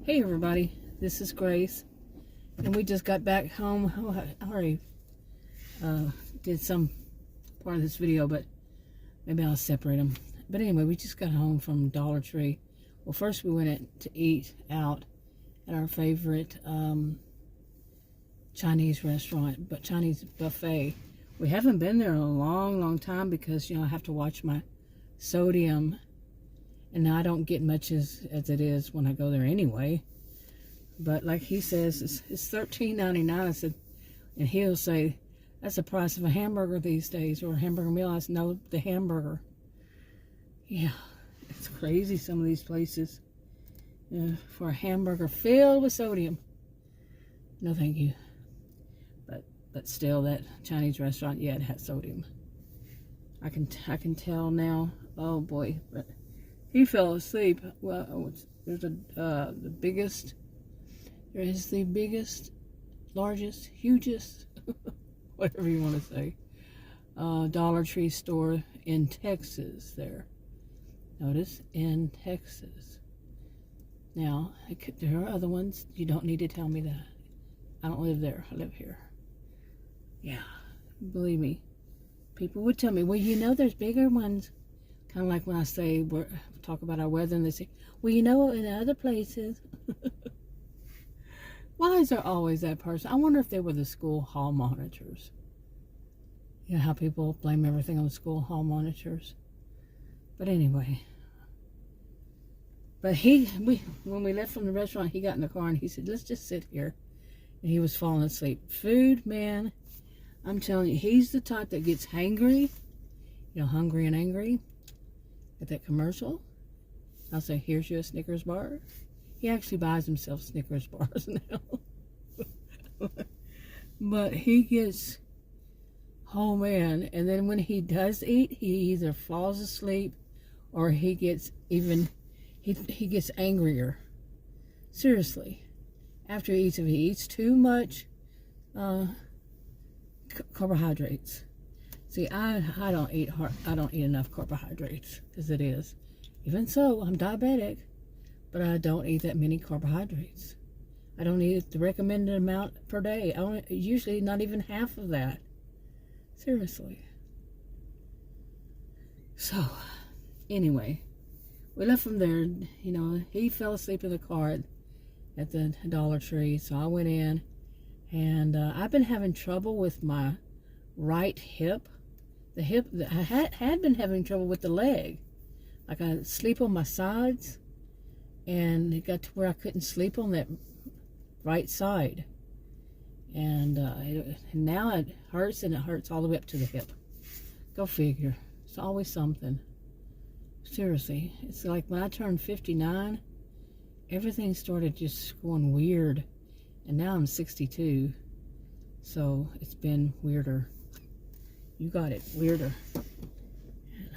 Hey everybody, this is Grace, and we just got back home. I already did some part of this video, but maybe I'll separate them. But anyway, we just got home from Dollar Tree. Well, first we went to eat out at our favorite Chinese restaurant, but Chinese buffet. We haven't been there in a long time because, I have to watch my sodium. And now I don't get much as it is when I go there anyway. But like he says, it's $13.99. I said, and he'll say, that's the price of a hamburger these days, or a hamburger meal. I said, no, the hamburger. Yeah, it's crazy, some of these places. For a hamburger filled with sodium. No, thank you. But still, that Chinese restaurant, yeah, it has sodium. I can tell now. Oh boy, but he fell asleep. Well, there's the biggest. There is the biggest, largest, hugest, whatever you want to say, Dollar Tree store in Texas. There, notice, in Texas. Now, there are other ones. You don't need to tell me that. I don't live there. I live here. Yeah, believe me. People would tell me, well, there's bigger ones. Kind of like when I say, talk about our weather, and they say, well, in other places. Why is there always that person? I wonder if they were the school hall monitors. You know how people blame everything on the school hall monitors. But anyway. But when we left from the restaurant, he got in the car and he said, let's just sit here. And he was falling asleep. Food, man, I'm telling you, he's the type that gets hangry. Hungry and angry. At that commercial, I'll say, here's you a Snickers bar. He actually buys himself Snickers bars now. But he gets, oh man, and then when he does eat, he either falls asleep or he gets he gets angrier. Seriously. After he eats, if he eats too much carbohydrates. See, I don't eat enough carbohydrates as it is. Even so, I'm diabetic, but I don't eat that many carbohydrates. I don't eat the recommended amount per day. Usually not even half of that. Seriously. So, anyway, we left from there. He fell asleep in the car at the Dollar Tree, so I went in, and I've been having trouble with my right hip. The hip, I had been having trouble with the leg. Like I sleep on my sides, and it got to where I couldn't sleep on that right side. And now it hurts, and it hurts all the way up to the hip. Go figure. It's always something. Seriously. It's like when I turned 59, everything started just going weird. And now I'm 62. So it's been weirder. You got it. Weirder.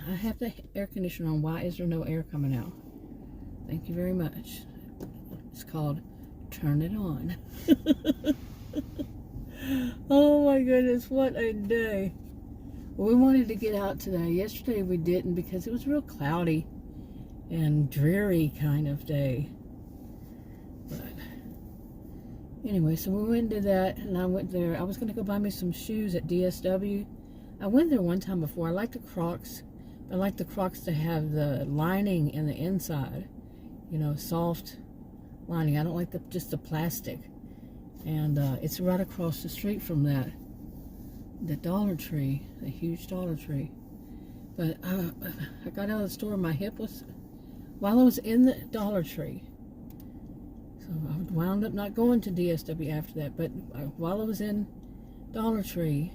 I have the air conditioner on. Why is there no air coming out? Thank you very much. It's called Turn It On. Oh my goodness, what a day. Well, we wanted to get out today. Yesterday we didn't because it was real cloudy and dreary kind of day. But anyway, so we went to that, and I went there. I was going to go buy me some shoes at DSW. I went there one time before. I like the Crocs. I like the Crocs to have the lining in the inside. Soft lining. I don't like just the plastic. And it's right across the street from the Dollar Tree, the huge Dollar Tree. But I got out of the store, my hip was, while I was in the Dollar Tree. So I wound up not going to DSW after that. But while I was in Dollar Tree,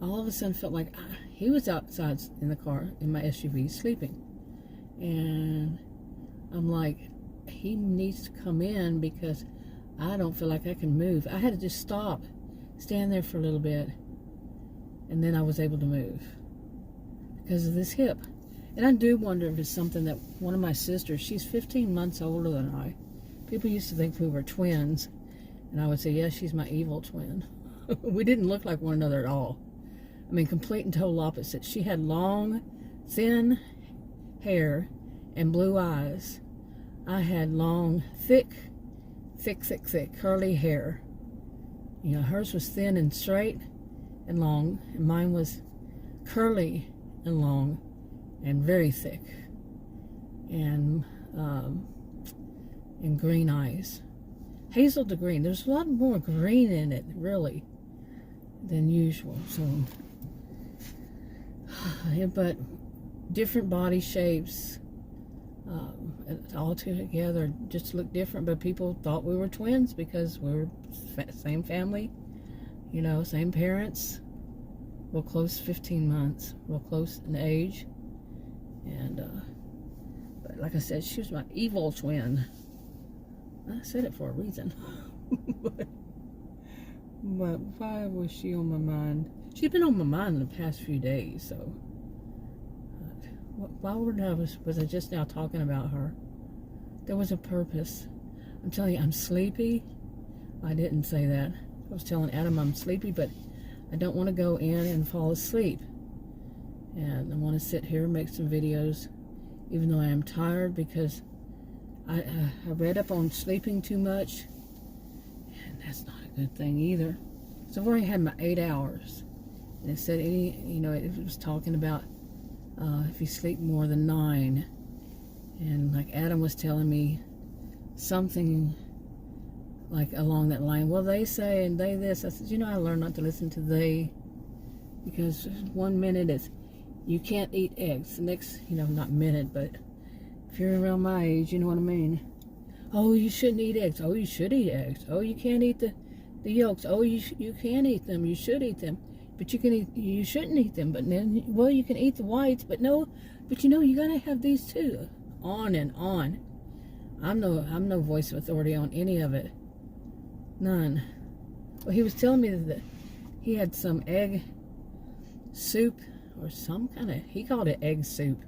all of a sudden felt like he was outside in the car, in my SUV, sleeping. And I'm like, he needs to come in because I don't feel like I can move. I had to just stop, stand there for a little bit, and then I was able to move because of this hip. And I do wonder if it's something that one of my sisters, she's 15 months older than I. People used to think we were twins, and I would say, yes, she's my evil twin. We didn't look like one another at all. I mean, complete and total opposite. She had long, thin hair and blue eyes. I had long, thick thick, curly hair. You know, hers was thin and straight and long, and mine was curly and long and very thick, and green eyes. Hazel to green. There's a lot more green in it, really, than usual. So, yeah, but different body shapes, all together just look different. But people thought we were twins because we were same family, you know, same parents. Real close, 15 months, real close in age. And but like I said, she was my evil twin. I said it for a reason. but why was she on my mind? She's been on my mind in the past few days. So why was I just now talking about her? There was a purpose. I'm telling you, I'm sleepy. I didn't say that. I was telling Adam I'm sleepy, but I don't want to go in and fall asleep. And I want to sit here and make some videos, even though I am tired, because I read up on sleeping too much, and that's not a good thing either. So I've already had my 8 hours, and it said it was talking about if you sleep more than 9, and like Adam was telling me something like along that line. Well, they say and they this. I said, I learned not to listen to they, because 1 minute it's you can't eat eggs. The next, not minute, but if you're around my age, you know what I mean. Oh, you shouldn't eat eggs. Oh, you should eat eggs. Oh, you can't eat the yolks. Oh, you can eat them. You should eat them. But you shouldn't eat them. But then, well, you can eat the whites. But no, you gotta have these too. On and on. I'm no voice of authority on any of it. None. Well, he was telling me that he had some egg soup or some kind of, he called it egg soup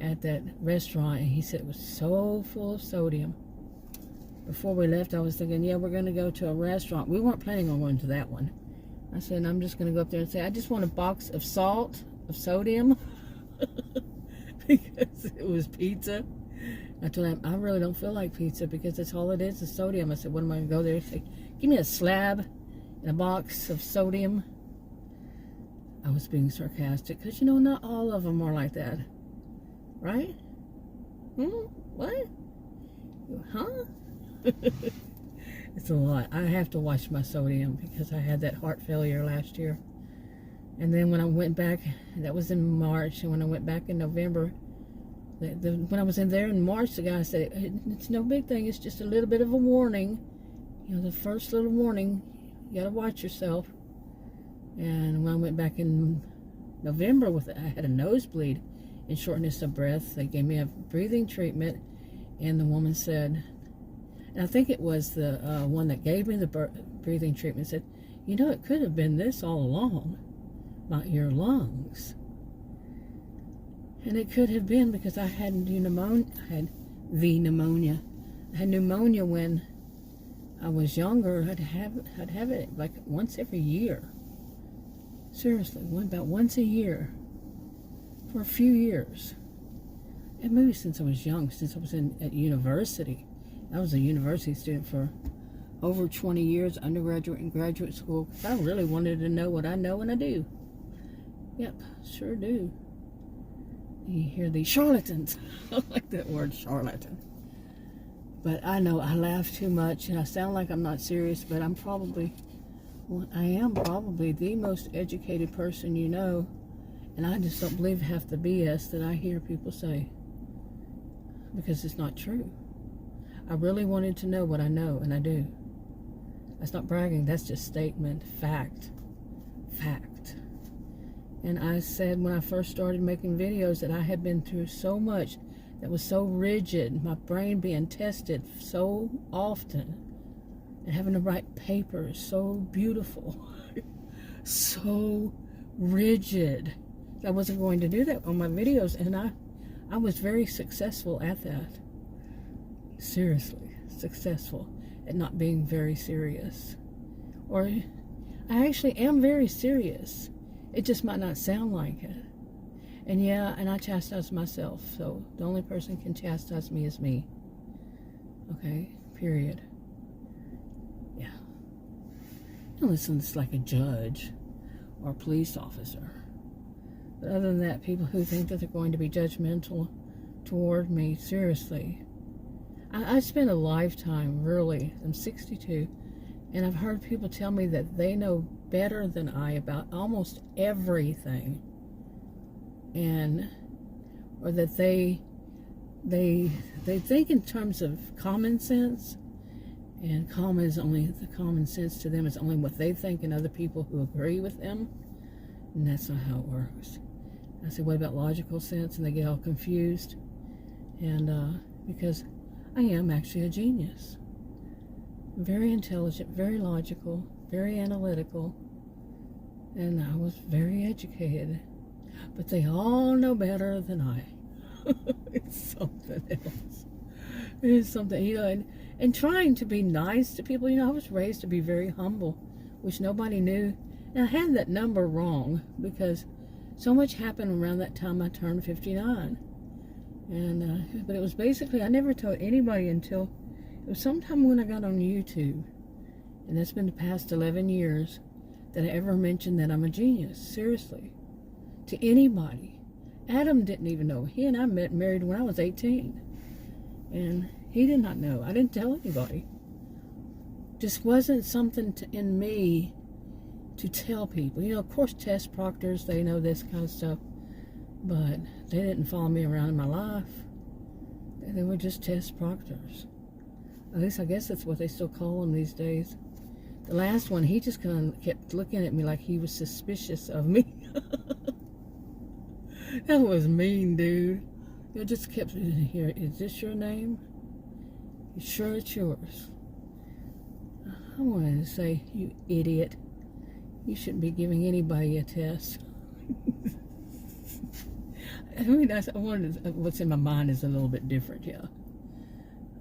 at that restaurant, and he said it was so full of sodium. Before we left, I was thinking, yeah, we're going to go to a restaurant. We weren't planning on going to that one. I said, I'm just going to go up there and say, I just want a box of salt, of sodium, because it was pizza. I told him, I really don't feel like pizza because that's all it is sodium. I said, what am I going to go there and say? Give me a slab and a box of sodium. I was being sarcastic because, not all of them are like that. Right? What? Huh? It's a lot. I have to watch my sodium because I had that heart failure last year. And then when I went back, that was in March, and when I went back in November, when I was in there in March, the guy said, it's no big thing, it's just a little bit of a warning. The first little warning, you gotta watch yourself. And when I went back in November I had a nosebleed and shortness of breath. They gave me a breathing treatment, and the woman said, and I think it was the one that gave me the breathing treatment, said, it could have been this all along, about your lungs. And it could have been because I had pneumonia. I had pneumonia when I was younger. I'd have it like once every year. Seriously, about once a year for a few years. And maybe since I was young, since I was at university. I was a university student for over 20 years, undergraduate and graduate school. I really wanted to know what I know, and I do. Yep, sure do. You hear these charlatans. I like that word, charlatan. But I know I laugh too much, and I sound like I'm not serious, but I am probably the most educated person you know, and I just don't believe half the BS that I hear people say, because it's not true. I really wanted to know what I know, and I do. That's not bragging, that's just statement, fact. And I said when I first started making videos that I had been through so much that was so rigid, my brain being tested so often, and having to write papers so beautiful, so rigid. I wasn't going to do that on my videos, and I was very successful at that. Seriously, successful at not being very serious. Or I actually am very serious. It just might not sound like it. And yeah, and I chastise myself, so the only person can chastise me is me. Okay, period. unless it's like a judge or a police officer. But other than that, people who think that they're going to be judgmental toward me, seriously. I spent a lifetime, really. I'm 62, and I've heard people tell me that they know better than I about almost everything, or that they think in terms of common sense, and the common sense to them is only what they think, and other people who agree with them, and that's not how it works. I say, what about logical sense? And they get all confused, and because I am actually a genius. Very intelligent, very logical, very analytical, and I was very educated. But they all know better than I. It's something else. It is something, and trying to be nice to people. I was raised to be very humble, which nobody knew. And I had that number wrong because so much happened around that time I turned 59. But it was basically, I never told anybody until it was sometime when I got on YouTube, and that's been the past 11 years, that I ever mentioned that I'm a genius, seriously, to anybody. Adam didn't even know. He and I married when I was 18, and he did not know. I didn't tell anybody. Just wasn't something in me to tell people. Of course, test proctors, they know this kind of stuff, but they didn't follow me around in my life. They were just test proctors. At least I guess that's what they still call them these days. The last one, he just kind of kept looking at me like he was suspicious of me. That was mean, dude. He just kept here. Is this your name? You sure it's yours? I wanted to say, you idiot. You shouldn't be giving anybody a test. What's in my mind is a little bit different, yeah.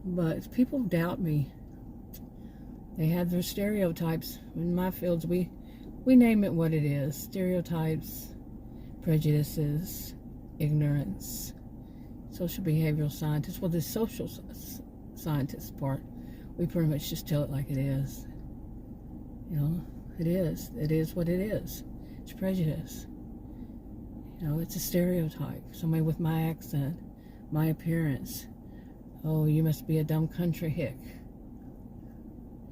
But people doubt me. They have their stereotypes. In my fields, we name it what it is. Stereotypes, prejudices, ignorance, social behavioral scientists. Well, the social scientist part, we pretty much just tell it like it is. It is. It is what it is. It's prejudice. It's a stereotype. Somebody with my accent, my appearance. Oh, you must be a dumb country hick.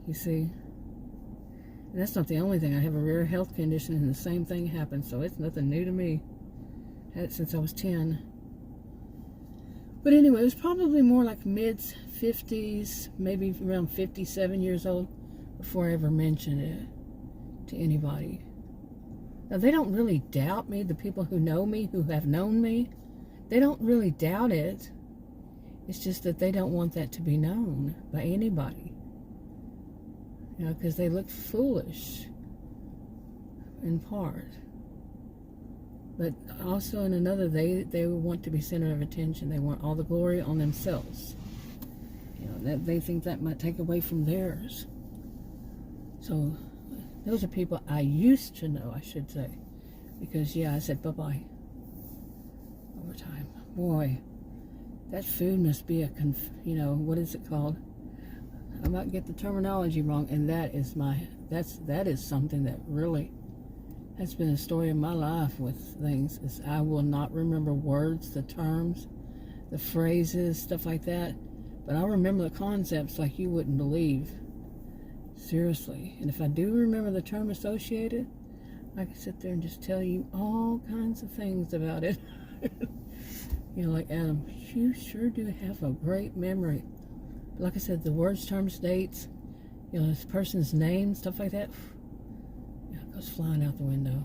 You see? And that's not the only thing. I have a rare health condition, and the same thing happens, so it's nothing new to me. Had it since I was 10. But anyway, it was probably more like mid-50s, maybe around 57 years old, before I ever mentioned it to anybody. Now, they don't really doubt me, the people who know me, who have known me. They don't really doubt it. It's just that they don't want that to be known by anybody. Because they look foolish, in part. But also in another, they want to be center of attention. They want all the glory on themselves. That they think that might take away from theirs. So those are people I used to know, I should say. Because, I said bye-bye over time. Boy, that food must be what is it called? I might get the terminology wrong, and that is something that really has been a story of my life with things. Is I will not remember words, the terms, the phrases, stuff like that, but I'll remember the concepts like you wouldn't believe. Seriously. And if I do remember the term associated, I can sit there and just tell you all kinds of things about it. Like, Adam, you sure do have a great memory. But like I said, the words, terms, dates, this person's name, stuff like that, it goes flying out the window.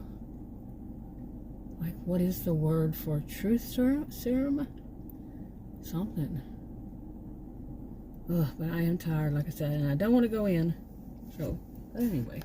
Like, what is the word for truth serum? Something. Ugh, but I am tired, like I said, and I don't want to go in. So, anyway.